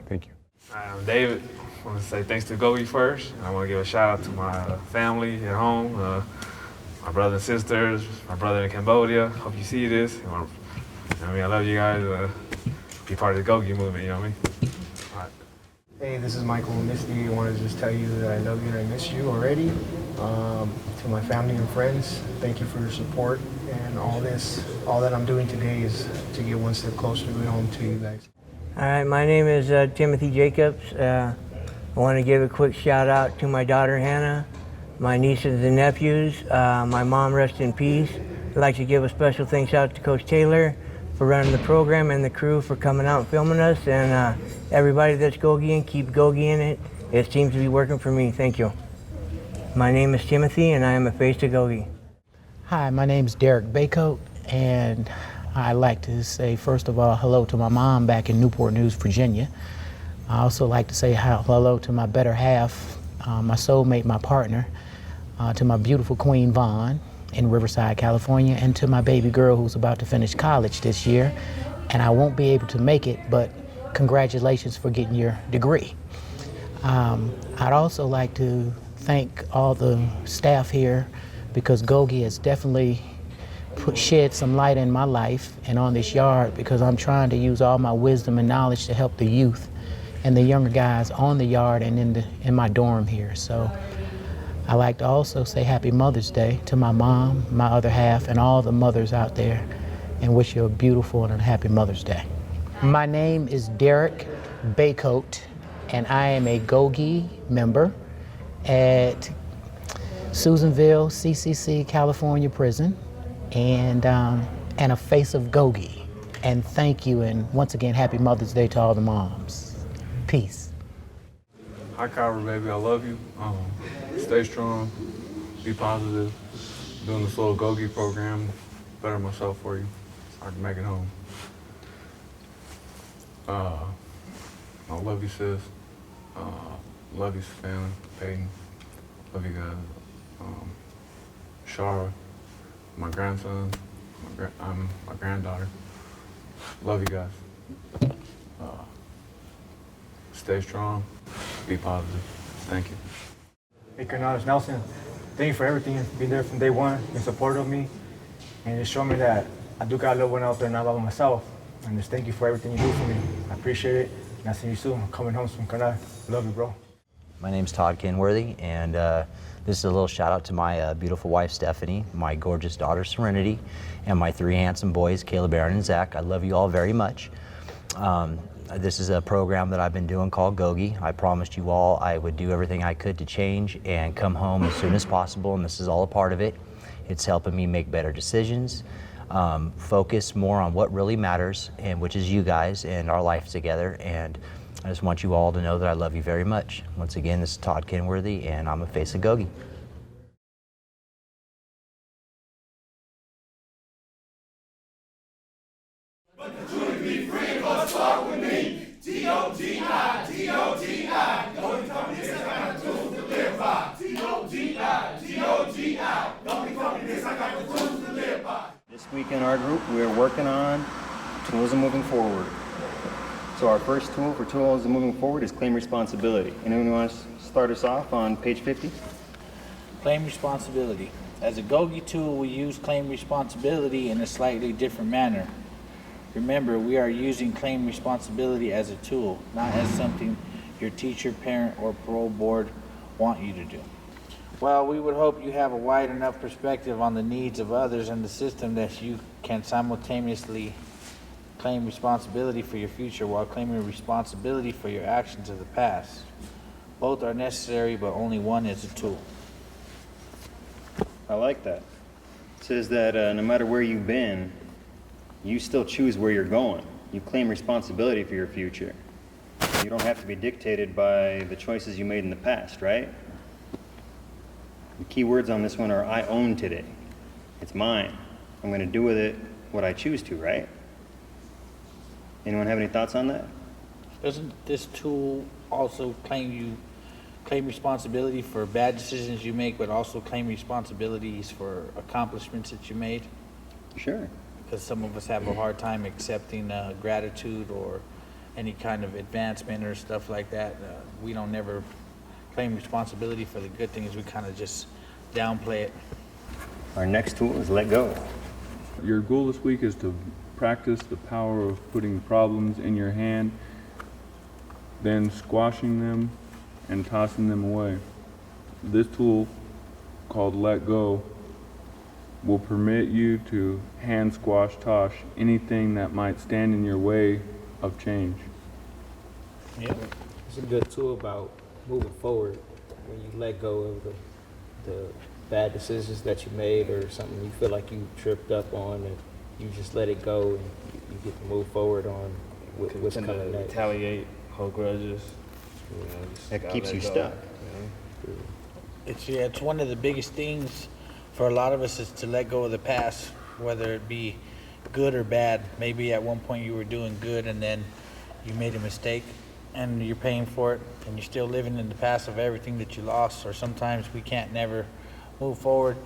Thank you. Hi, I'm David. I want to say thanks to Gogi first. I want to give a shout out to my family at home, my brothers and sisters, my brother in Cambodia. Hope you see this. You know what I mean, I love you guys. Be part of the Gogi movement, you know what I mean? All right. Hey, this is Michael and Misty. I want to just tell you that I love you and I miss you already. To my family and friends, thank you for your support and all that I'm doing today is to get one step closer to going home to you guys. All right, my name is Timothy Jacobs. I want to give a quick shout out to my daughter Hannah, my nieces and nephews, my mom, rest in peace. I'd like to give a special thanks out to Coach Taylor for running the program and the crew for coming out and filming us, and everybody that's Gogi and keep Gogi in it. It seems to be working for me. Thank you. My name is Timothy, and I am a face to Gogi. Hi, my name is Derek Baycoat, and I'd like to say, first of all, hello to my mom back in Newport News, Virginia. I also like to say hello to my better half, my soulmate, my partner, to my beautiful Queen Vaughn in Riverside, California, and to my baby girl who's about to finish college this year. And I won't be able to make it, but congratulations for getting your degree. I'd also like to thank all the staff here because Gogi has definitely shed some light in my life and on this yard because I'm trying to use all my wisdom and knowledge to help the youth and the younger guys on the yard and in my dorm here. So I like to also say Happy Mother's Day to my mom, my other half, and all the mothers out there, and wish you a beautiful and a happy Mother's Day. My name is Derek Baycoat, and I am a Gogi member at Susanville, CCC, California prison, and a face of Gogi. And thank you, and once again, Happy Mother's Day to all the moms. Peace. Hi, Kyra, baby. I love you. Stay strong. Be positive. Doing this little Gogi program. Better myself for you. So I can make it home. I love you, sis. Love you, family. Peyton. Love you guys. Shara, my grandson, my granddaughter. Love you guys. Stay strong. Be positive. Thank you. Hey, Colonel Nelson, thank you for everything. Being there from day one, in support of me, and just show me that I do got a little one out there and I love myself. And just thank you for everything you do for me. I appreciate it, and I'll see you soon. I'm coming home soon, Colonel. Love you, bro. My name's Todd Kenworthy, and this is a little shout out to my beautiful wife, Stephanie, my gorgeous daughter, Serenity, and my 3 handsome boys, Caleb, Aaron, and Zach. I love you all very much. This is a program that I've been doing called Gogi. I promised you all I would do everything I could to change and come home as soon as possible, and this is all a part of it. It's helping me make better decisions, focus more on what really matters, and which is you guys and our life together. And I just want you all to know that I love you very much. Once again, this is Todd Kenworthy, and I'm a face of Gogi. T-O-G-I, T-O-G-I, don't become this I got the tools to live by. T-O-G-I, T-O-G-I, don't become this I got the tools to live by. This week in our group, we're working on tools of moving forward. So our first tool for tools of moving forward is claim responsibility. Anyone want to start us off on page 50? Claim responsibility. As a Gogi tool, we use claim responsibility in a slightly different manner. Remember, we are using claim responsibility as a tool, not as something your teacher, parent, or parole board want you to do. Well, we would hope you have a wide enough perspective on the needs of others in the system that you can simultaneously claim responsibility for your future while claiming responsibility for your actions of the past. Both are necessary, but only one is a tool. I like that. It says that no matter where you've been, you still choose where you're going. You claim responsibility for your future. You don't have to be dictated by the choices you made in the past, right? The key words on this one are I own today. It's mine. I'm going to do with it what I choose to, right? Anyone have any thoughts on that? Doesn't this tool also claim responsibility for bad decisions you make, but also claim responsibilities for accomplishments that you made? Sure. Because some of us have a hard time accepting gratitude or any kind of advancement or stuff like that. We don't never claim responsibility for the good things. We kind of just downplay it. Our next tool is let go. Your goal this week is to practice the power of putting problems in your hand, then squashing them and tossing them away. This tool, called Let Go, will permit you to hand squash toss anything that might stand in your way of change. Yeah. It's a good tool about moving forward when you let go of the bad decisions that you made or something you feel like you tripped up on, and you just let it go and you get to move forward on what's coming next. Retaliate, hold grudges. You know, That keeps you stuck. It's one of the biggest things for a lot of us is to let go of the past, whether it be good or bad. Maybe at one point you were doing good and then you made a mistake and you're paying for it and you're still living in the past of everything that you lost. Or sometimes we can't never move forward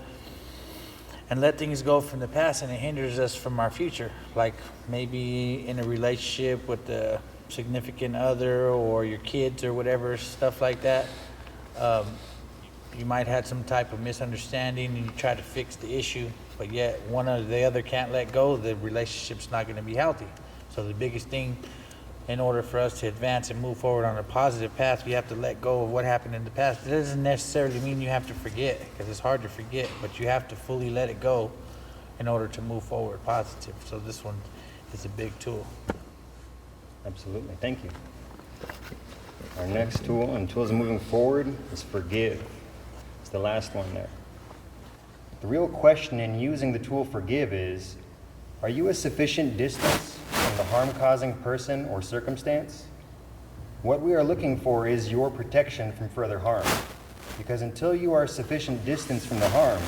and let things go from the past, and it hinders us from our future. Like maybe in a relationship with a significant other or your kids or whatever, stuff like that. You might have some type of misunderstanding and you try to fix the issue, but yet one or the other can't let go, the relationship's not going to be healthy. So the biggest thing, in order for us to advance and move forward on a positive path, we have to let go of what happened in the past. It doesn't necessarily mean you have to forget, because it's hard to forget, but you have to fully let it go in order to move forward positive. So this one is a big tool. Absolutely, thank you. Our next tool, and tools moving forward, is forgive. It's the last one there. The real question in using the tool forgive is, are you a sufficient distance from the harm-causing person or circumstance? What we are looking for is your protection from further harm, because until you are sufficient distance from the harm,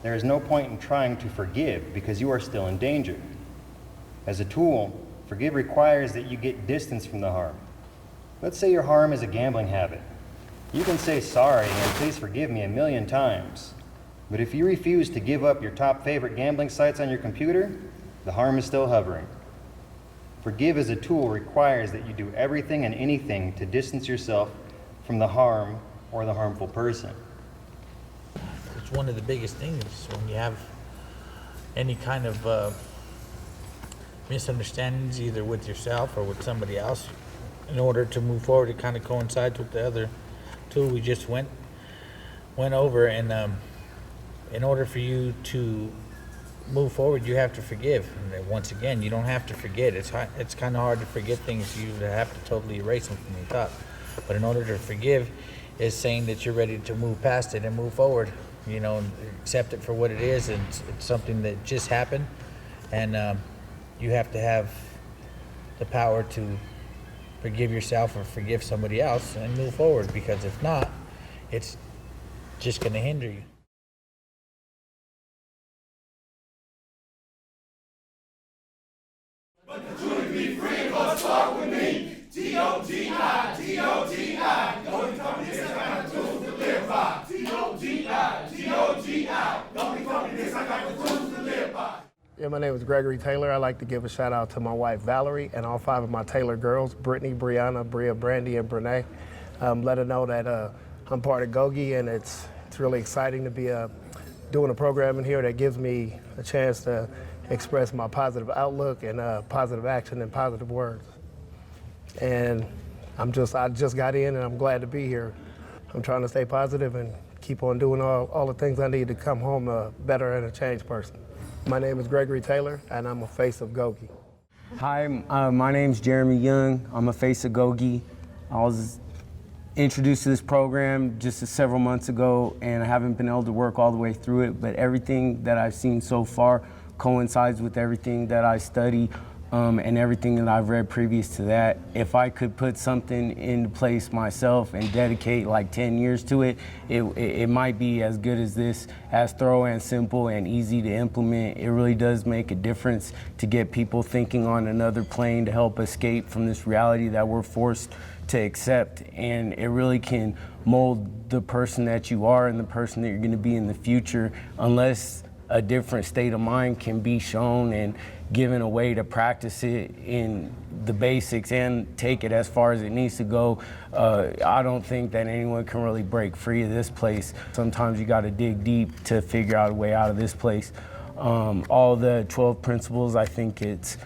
there is no point in trying to forgive because you are still in danger. As a tool, forgive requires that you get distance from the harm. Let's say your harm is a gambling habit. You can say sorry and please forgive me 1,000,000 times, but if you refuse to give up your top favorite gambling sites on your computer, the harm is still hovering. Forgive as a tool requires that you do everything and anything to distance yourself from the harm or the harmful person. It's one of the biggest things when you have any kind of misunderstandings, either with yourself or with somebody else. In order to move forward, it kind of coincides with the other tool we just went over, and in order for you to move forward, you have to forgive. And once again, you don't have to forget. It's kind of hard to forget things. You have to totally erase them from your thought. But in order to forgive is saying that you're ready to move past it and move forward, you know, and accept it for what it is. And it's something that just happened, and you have to have the power to forgive yourself or forgive somebody else and move forward, because if not, it's just going to hinder you. But the truth be free, but start with me. T-O-G-I, T-O-G-I. Don't become this, I got the tools to live by. T-O-G-I, T-O-G-I. Don't become this, I got the tools to live by. Yeah, my name is Gregory Taylor. I'd like to give a shout out to my wife Valerie and all 5 of my Taylor girls, Brittany, Brianna, Bria, Brandy, and Brene. Let her know that I'm part of Gogi, and it's really exciting to be doing a program in here that gives me a chance to express my positive outlook and positive action and positive words. And I just got in and I'm glad to be here. I'm trying to stay positive and keep on doing all the things I need to come home a better and a changed person. My name is Gregory Taylor and I'm a face of Gogi. Hi, my name's Jeremy Young. I'm a face of Gogi. I was introduced to this program just several months ago, and I haven't been able to work all the way through it, but everything that I've seen so far coincides with everything that I study and everything that I've read previous to that, if I could put something into place myself and dedicate like 10 years to it, it might be as good as this, as thorough and simple and easy to implement. It really does make a difference to get people thinking on another plane to help escape from this reality that we're forced to accept. And it really can mold the person that you are and the person that you're going to be in the future, unless a different state of mind can be shown and given a way to practice it in the basics and take it as far as it needs to go. I don't think that anyone can really break free of this place. Sometimes you got to dig deep to figure out a way out of this place. All the 12 principles, I think it's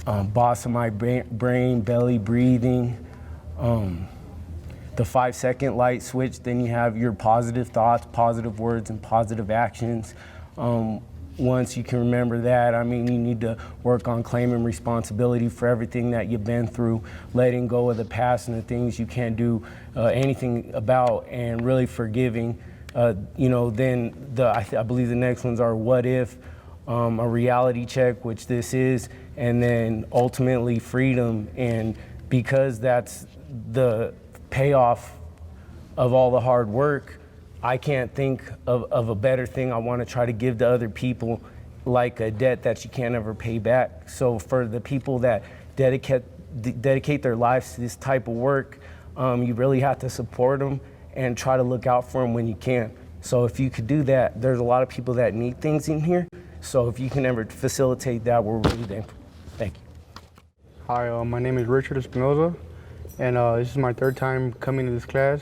boss of my brain, belly breathing, the 5-second light switch, then you have your positive thoughts, positive words, and positive actions. Once you can remember that, I mean, you need to work on claiming responsibility for everything that you've been through, letting go of the past and the things you can't do anything about, and really forgiving. Then I believe the next ones are what if, a reality check, which this is, and then ultimately freedom. And because that's the payoff of all the hard work, I can't think of a better thing I want to try to give to other people, like a debt that you can't ever pay back. So for the people that dedicate their lives to this type of work, you really have to support them and try to look out for them when you can. So if you could do that, there's a lot of people that need things in here. So if you can ever facilitate that, we're really thankful. Thank you. Hi, my name is Richard Espinoza, and this is my third time coming to this class.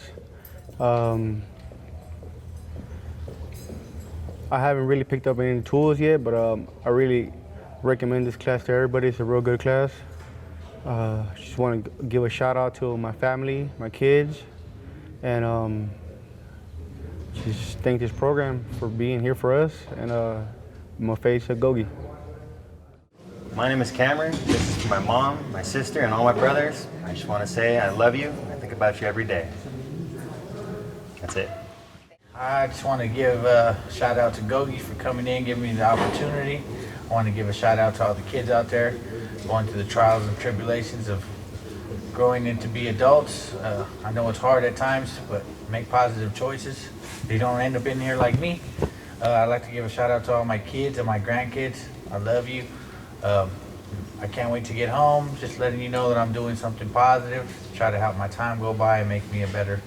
I haven't really picked up any tools yet, but I really recommend this class to everybody. It's a real good class. Just want to give a shout out to my family, my kids, and just thank this program for being here for us, and I'm a face of Gogi. My name is Cameron. This is for my mom, my sister, and all my brothers. I just want to say I love you. I think about you every day. That's it. I just want to give a shout out to Gogi for coming in, giving me the opportunity. I want to give a shout out to all the kids out there going through the trials and tribulations of growing into be adults. I know it's hard at times, but make positive choices. You don't end up in here like me. I'd like to give a shout out to all my kids and my grandkids. I love you. I can't wait to get home. Just letting you know that I'm doing something positive, try to help my time go by and make me a better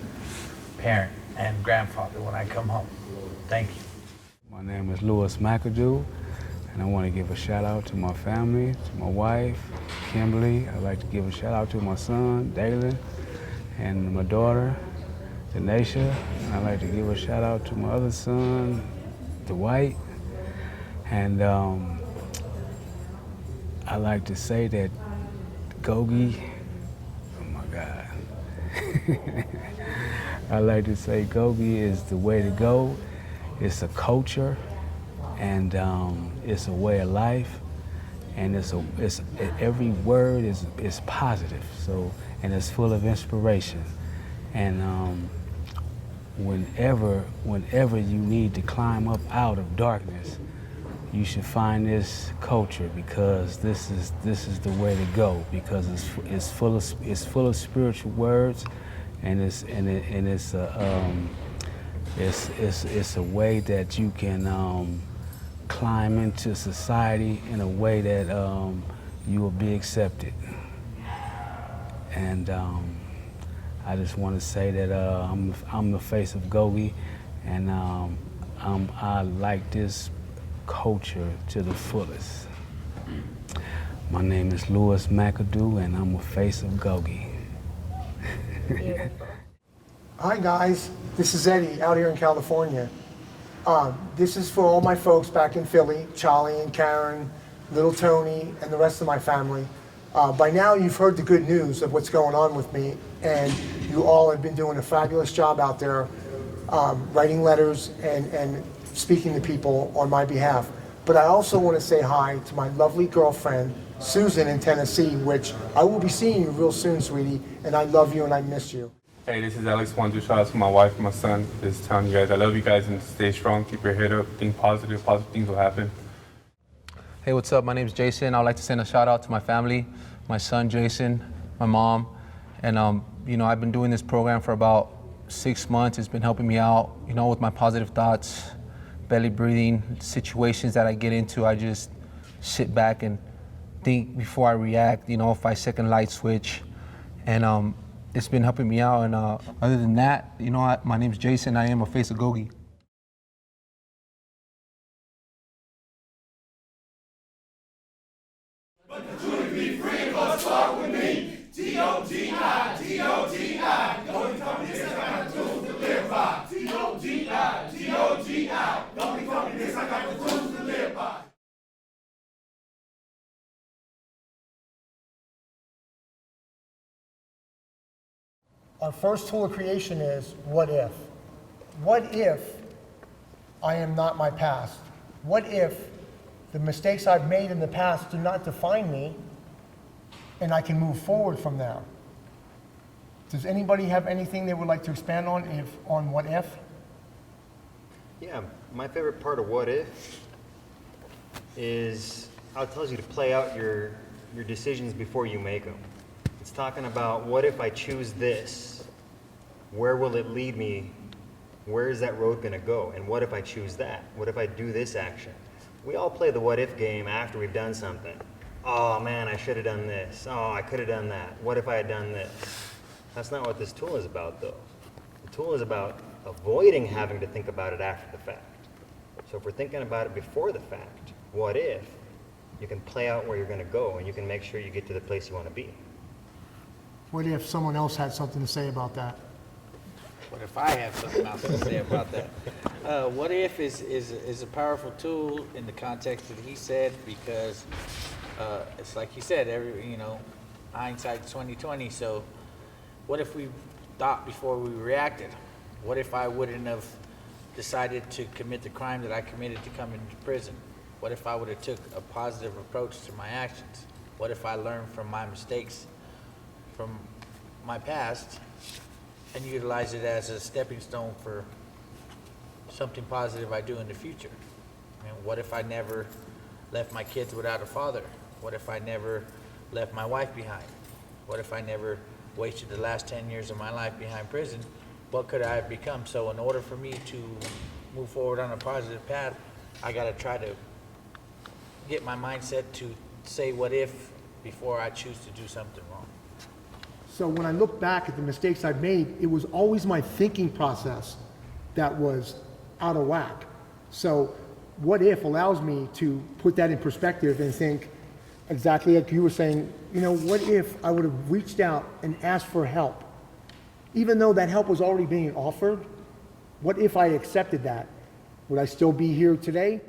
parent and grandfather when I come home. Thank you. My name is Louis McAdoo, and I want to give a shout out to my family, to my wife, Kimberly. I'd like to give a shout out to my son, Dalen, and my daughter, Denisha. And I'd like to give a shout out to my other son, Dwight. And I like to say that Gogi, oh my God. I like to say Gogi is the way to go. It's a culture, and it's a way of life, and every word is positive. So, and it's full of inspiration. And whenever you need to climb up out of darkness, you should find this culture, because this is the way to go, because it's full of spiritual words. And it's a way that you can climb into society in a way that you will be accepted. And I just want to say that I'm the face of Gogi, and I like this culture to the fullest. My name is Louis McAdoo, and I'm a face of Gogi. Hi guys, this is Eddie out here in California. This is for all my folks back in Philly, Charlie and Karen, little Tony, and the rest of my family. By now you've heard the good news of what's going on with me, and you all have been doing a fabulous job out there writing letters and speaking to people on my behalf. But I also want to say hi to my lovely girlfriend, Susan in Tennessee, which I will be seeing you real soon, sweetie, and I love you and I miss you. Hey, this is Alex. Want to shout out to my wife and my son. Just telling you guys I love you guys, and stay strong, keep your head up, think positive things will happen. Hey, what's up? My name's Jason. I'd like to send a shout out to my family, my son Jason, my mom, and you know, I've been doing this program for about 6 months. It's been helping me out, you know, with my positive thoughts, belly breathing, situations that I get into. I just sit back and think before I react, you know, 5-second light switch, and it's been helping me out. And other than that, you know, my name's Jason. I am a face of Gogi. Start with me. T-O-G-I, T-O-G-I. Gogi Company, this I got the tools to live by. T-O-G-I, T-O-G-I. Gogi Company, this I got the tools to live by. Our first tool of creation is what if? What if I am not my past? What if the mistakes I've made in the past do not define me and I can move forward from there? Does anybody have anything they would like to expand on what if? Yeah, my favorite part of what if is how it tells you to play out your decisions before you make them. It's talking about, what if I choose this? Where will it lead me? Where is that road going to go? And what if I choose that? What if I do this action? We all play the what if game after we've done something. Oh man, I should have done this. Oh, I could have done that. What if I had done this? That's not what this tool is about, though. The tool is about avoiding having to think about it after the fact. So if we're thinking about it before the fact, what if, you can play out where you're going to go and you can make sure you get to the place you want to be. What if someone else had something to say about that? What if I have something else to say about that? What if is a powerful tool in the context that he said, because it's like he said, hindsight's 20/20. So what if we thought before we reacted? What if I wouldn't have decided to commit the crime that I committed to come into prison? What if I would have took a positive approach to my actions? What if I learned from my mistakes from my past and utilize it as a stepping stone for something positive I do in the future? I mean, what if I never left my kids without a father? What if I never left my wife behind? What if I never wasted the last 10 years of my life behind prison? What could I have become? So in order for me to move forward on a positive path, I got to try to get my mindset to say what if before I choose to do something wrong. So when I look back at the mistakes I've made, it was always my thinking process that was out of whack. So what if allows me to put that in perspective and think exactly like you were saying, you know, what if I would have reached out and asked for help? Even though that help was already being offered, what if I accepted that? Would I still be here today?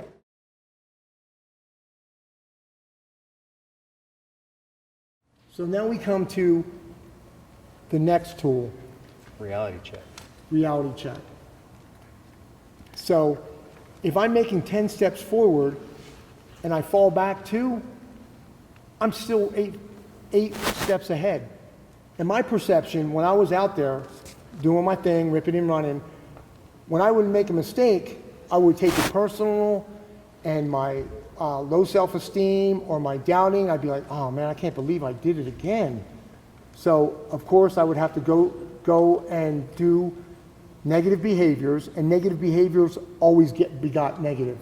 So now we come to the next tool. Reality check. Reality check. So if I'm making 10 steps forward and I fall back 2, I'm still eight steps ahead. And my perception, when I was out there doing my thing, ripping and running, when I would make a mistake, I would take it personal, and my low self-esteem or my doubting, I'd be like, oh man, I can't believe I did it again. So of course I would have to go and do negative behaviors, and negative behaviors always begot negative.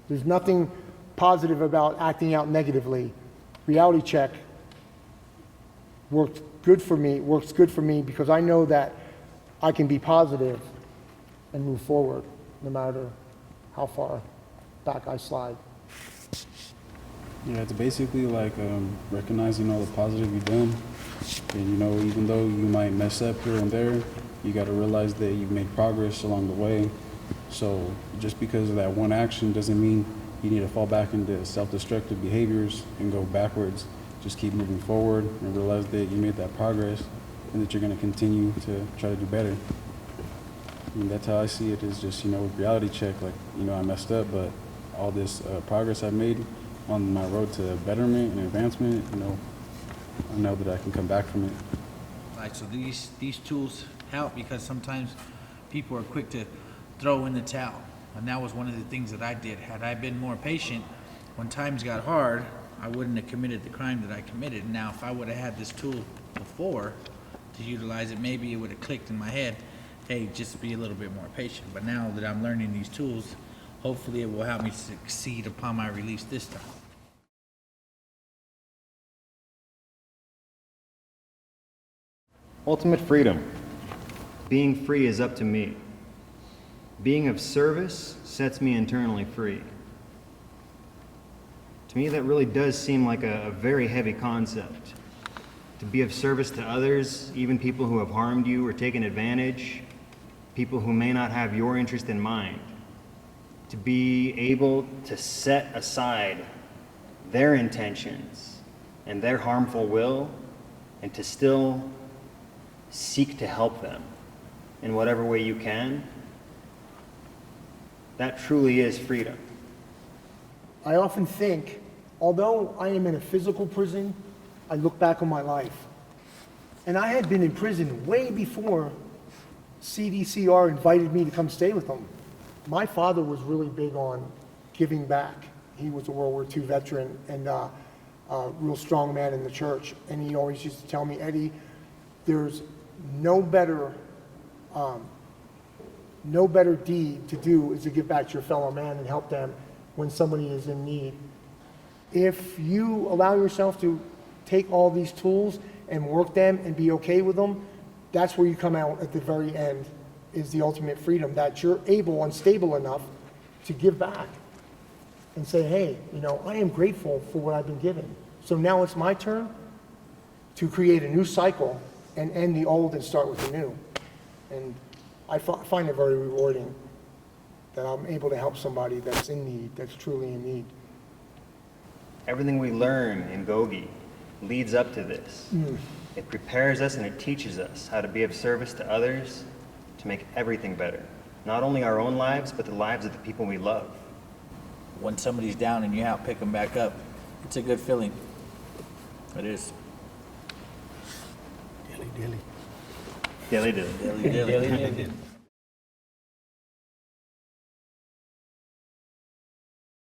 There's nothing positive about acting out negatively. Reality check works good for me because I know that I can be positive and move forward no matter how far back I slide. Yeah, it's basically like recognizing all the positive you've done. And you know, even though you might mess up here and there, you got to realize that you've made progress along the way. So just because of that one action doesn't mean you need to fall back into self-destructive behaviors and go backwards. Just keep moving forward and realize that you made that progress and that you're going to continue to try to do better. I mean, that's how I see it, is just, you know, with reality check, like, you know, I messed up, but all this progress I've made on my road to betterment and advancement, you know, I know that I can come back from it. Right, so these tools help because sometimes people are quick to throw in the towel. And that was one of the things that I did. Had I been more patient, when times got hard, I wouldn't have committed the crime that I committed. Now, if I would have had this tool before to utilize it, maybe it would have clicked in my head, hey, just be a little bit more patient. But now that I'm learning these tools, hopefully it will help me succeed upon my release this time. Ultimate freedom. Being free is up to me. Being of service sets me internally free. To me, that really does seem like a very heavy concept. To be of service to others, even people who have harmed you or taken advantage, people who may not have your interest in mind. To be able to set aside their intentions and their harmful will, and to still seek to help them in whatever way you can, that truly is freedom. I often think, although I am in a physical prison, I look back on my life. And I had been in prison way before CDCR invited me to come stay with them. My father was really big on giving back. He was a World War II veteran and a real strong man in the church. And he always used to tell me, Eddie, there's no better deed to do is to give back to your fellow man and help them when somebody is in need. If you allow yourself to take all these tools and work them and be okay with them, that's where you come out at the very end, is the ultimate freedom, that you're able and stable enough to give back and say, hey, you know, I am grateful for what I've been given. So now it's my turn to create a new cycle and end the old and start with the new. And I find it very rewarding that I'm able to help somebody that's in need, that's truly in need. Everything we learn in Gogi leads up to this. It prepares us and it teaches us how to be of service to others, to make everything better. Not only our own lives, but the lives of the people we love. When somebody's down and you help pick them back up, it's a good feeling. It is. Dilly dilly. Dilly dilly. Dilly dilly.